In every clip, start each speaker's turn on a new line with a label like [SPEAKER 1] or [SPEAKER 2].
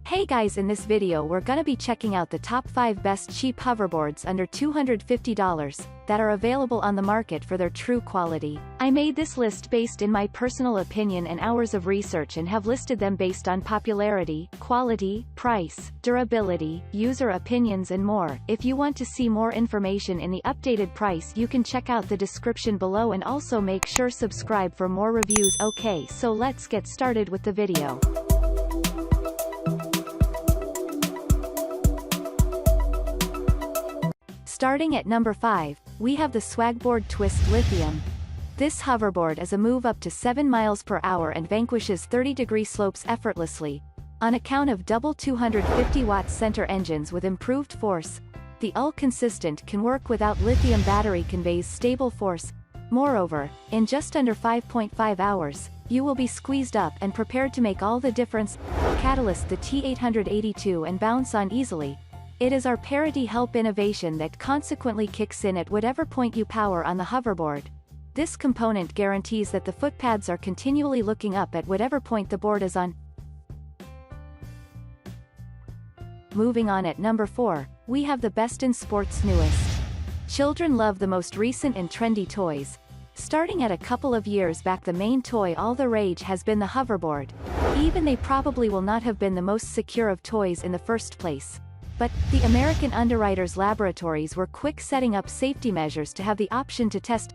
[SPEAKER 1] Hey guys, in this video we're gonna be checking out the top 5 best cheap hoverboards under $250 that are available on the market for their true quality. I made this list based in my personal opinion and hours of research and have listed them based on popularity, quality, price, durability, user opinions and more. If you want to see more information in the updated price, you can check out the description below and also make sure subscribe for more reviews. Okay, so let's get started with the video. Starting at number 5, we have the Swagboard Twist Lithium. This hoverboard is a move up to 7 miles per hour and vanquishes 30-degree slopes effortlessly. On account of double 250-watt center engines with improved force, the consistent can work without lithium battery conveys stable force. Moreover, in just under 5.5 hours, you will be squeezed up and prepared to make all the difference. Catalyst the T882 and bounce on easily. It is our parity help innovation that consequently kicks in at whatever point you power on the hoverboard. This component guarantees that the footpads are continually looking up at whatever point the board is on. Moving on at number 4, we have the Beston Sports newest. Children love the most recent and trendy toys. Starting at a couple of years back, the main toy all the rage has been the hoverboard. Even they probably will not have been the most secure of toys in the first place. But, the American underwriters' laboratories were quick setting up safety measures to have the option to test.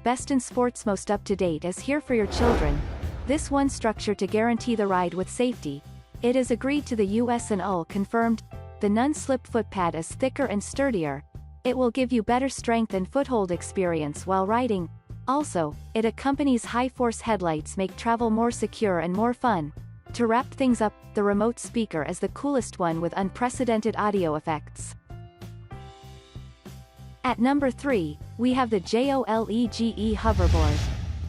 [SPEAKER 1] Beston Sports' most up-to-date is here for your children. This one structure to guarantee the ride with safety. It is agreed to the US and confirmed. The non-slip footpad is thicker and sturdier. It will give you better strength and foothold experience while riding. Also, it accompanies high-force headlights make travel more secure and more fun. To wrap things up, the remote speaker is the coolest one with unprecedented audio effects. At number 3, we have the JOLEGE Hoverboard.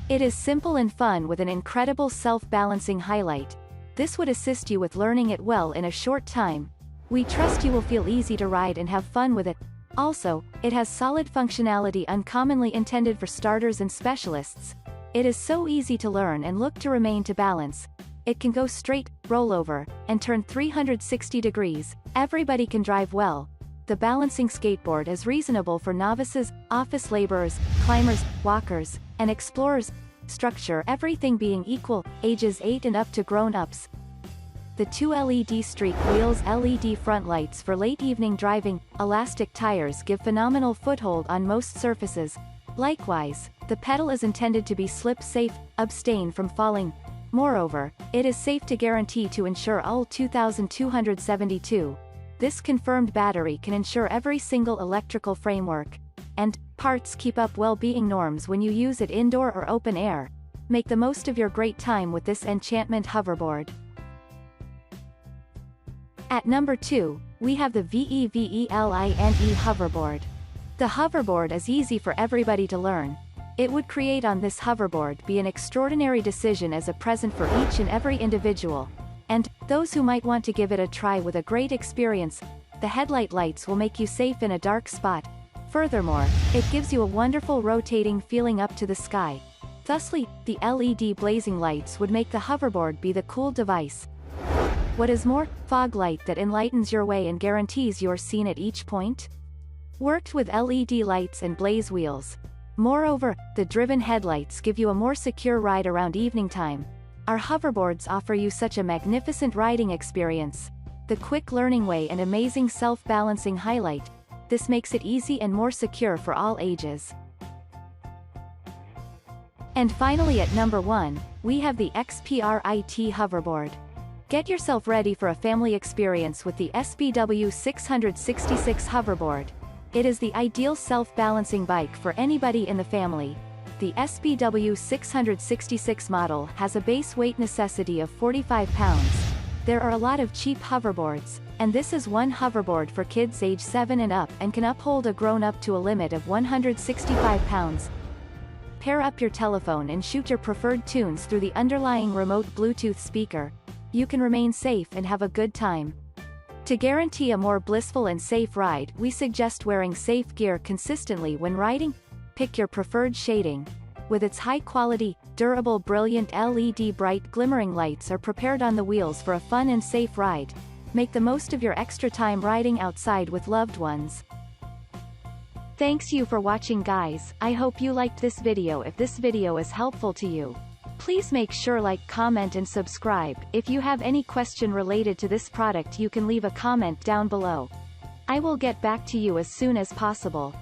[SPEAKER 1] It is simple and fun with an incredible self-balancing highlight. This would assist you with learning it well in a short time. We trust you will feel easy to ride and have fun with it. Also, it has solid functionality uncommonly intended for starters and specialists. It is so easy to learn and look to remain to balance. It can go straight, roll over, and turn 360 degrees. Everybody can drive well. The balancing skateboard is reasonable for novices, office laborers, climbers, walkers, and explorers. Structure everything being equal, ages 8 and up to grown-ups. The 2 LED streak wheels, LED front lights for late evening driving, elastic tires give phenomenal foothold on most surfaces. Likewise, the pedal is intended to be slip-safe, abstain from falling. Moreover, it is safe to guarantee to ensure all 2272. This confirmed battery can ensure every single electrical framework and parts keep up well-being norms when you use it indoor or open air. Make the most of your great time with this enchantment hoverboard. At number 2, we have the VEVELINE Hoverboard. The hoverboard is easy for everybody to learn. It would create on this hoverboard be an extraordinary decision as a present for each and every individual. And, those who might want to give it a try with a great experience, the headlight lights will make you safe in a dark spot. Furthermore, it gives you a wonderful rotating feeling up to the sky. Thusly, the LED blazing lights would make the hoverboard be the cool device. What is more, fog light that enlightens your way and guarantees you are seen at each point. Worked with LED lights and blaze wheels. Moreover, the driven headlights give you a more secure ride around evening time. Our hoverboards offer you such a magnificent riding experience. The quick learning way and amazing self-balancing highlight. This makes it easy and more secure for all ages. And finally at number 1, we have the XPRIT Hoverboard. Get yourself ready for a family experience with the SBW 666 Hoverboard. It is the ideal self-balancing bike for anybody in the family. The SBW 666 model has a base weight necessity of 45 pounds. There are a lot of cheap hoverboards, and this is one hoverboard for kids age 7 and up and can uphold a grown-up to a limit of 165 pounds. Pair up your telephone and shoot your preferred tunes through the underlying remote Bluetooth speaker. You can remain safe and have a good time. To guarantee a more blissful and safe ride, we suggest wearing safe gear consistently when riding. Pick your preferred shading. With its high-quality, durable brilliant LED bright glimmering lights are prepared on the wheels for a fun and safe ride. Make the most of your extra time riding outside with loved ones. Thanks you for watching guys, I hope you liked this video. If this video is helpful to you, please make sure like, comment and subscribe. If you have any question related to this product you can leave a comment down below. I will get back to you as soon as possible.